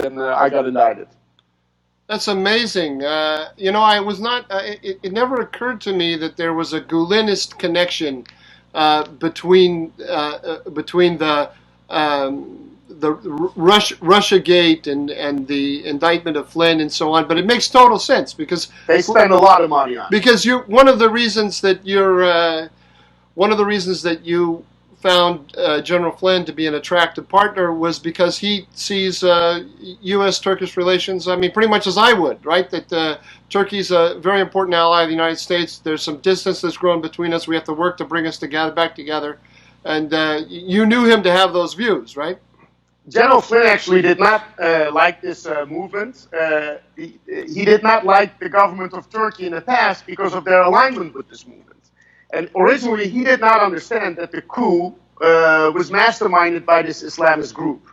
and I got indicted. That's amazing. You know, I was not. It never occurred to me that there was a Gulenist connection between the Russia Gate and the indictment of Flynn and so on. But it makes total sense because they spend a lot of money on it. Because one of the reasons that you found General Flynn to be an attractive partner was because he sees U.S.-Turkish relations, I mean, pretty much as I would, right? That Turkey's a very important ally of the United States. There's some distance that's grown between us. We have to work to bring us back together. And you knew him to have those views, right? General Flynn actually did not like this movement. He did not like the government of Turkey in the past because of their alignment with this movement. And originally, he did not understand that the coup was masterminded by this Islamist group.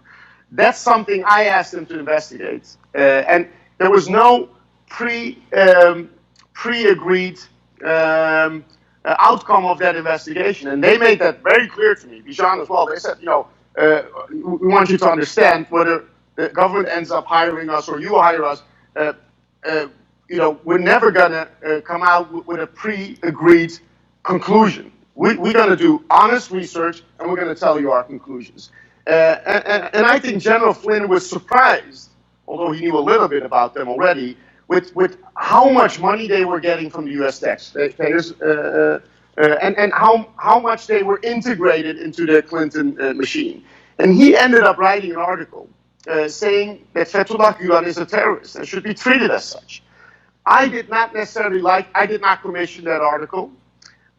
That's something I asked him to investigate. And there was no pre-agreed outcome of that investigation. And they made that very clear to me, Bijan as well. They said, you know, we want you to understand whether the government ends up hiring us or you hire us, you know, we're never going to come out with a pre-agreed conclusion. We're going to do honest research, and we're going to tell you our conclusions. And I think General Flynn was surprised, although he knew a little bit about them already, with how much money they were getting from the U.S. taxpayers, and how much they were integrated into the Clinton machine. And he ended up writing an article saying that Fethullah Gülen is a terrorist and should be treated as such. I did not necessarily I did not commission that article.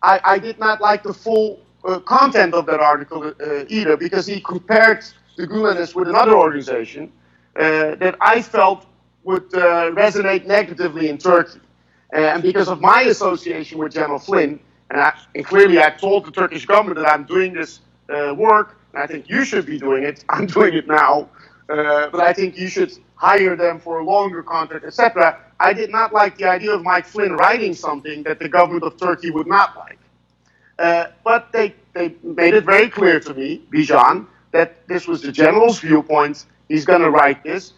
I did not like the full content of that article either, because he compared the Gulenists with another organization that I felt would resonate negatively in Turkey. And because of my association with General Flynn, and clearly I told the Turkish government that I'm doing this work, and I think you should be doing it. I'm doing it now, but I think you should hire them for a longer contract, etc. I did not like the idea of Mike Flynn writing something that the government of Turkey would not like. But they made it very clear to me, Bijan, that this was the general's viewpoint. He's going to write this.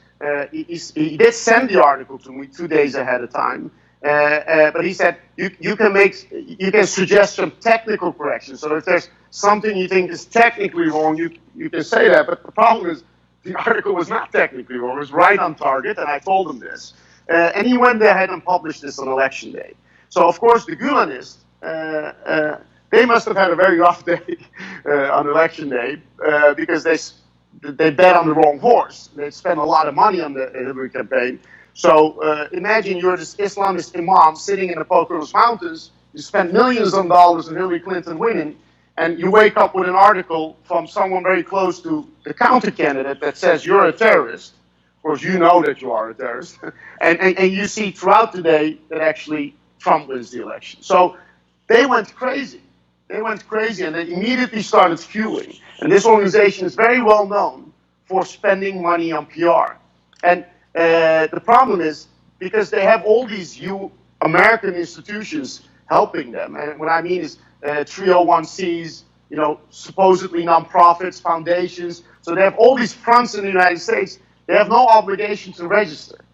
He did send the article to me 2 days ahead of time. But he said you can suggest some technical corrections. So if there's something you think is technically wrong, you can say that. But the problem is the article was not technically wrong. It was right on target, and I told him this. And he went ahead and published this on election day. So of course the Gulenists, they must have had a very rough day on election day because they bet on the wrong horse. They spent a lot of money on the Hillary campaign. So imagine you're this Islamist imam sitting in the Poconos Mountains, you spend millions of dollars on Hillary Clinton winning, and you wake up with an article from someone very close to the counter candidate that says you're a terrorist. Of course, you know that you are a terrorist. and you see throughout the day that actually Trump wins the election. So they went crazy. They went crazy, and they immediately started fueling. And this organization is very well known for spending money on PR. And the problem is, because they have all these American institutions helping them, and what I mean is 301Cs, you know, supposedly nonprofits, foundations. So they have all these fronts in the United States. They have no obligation to register.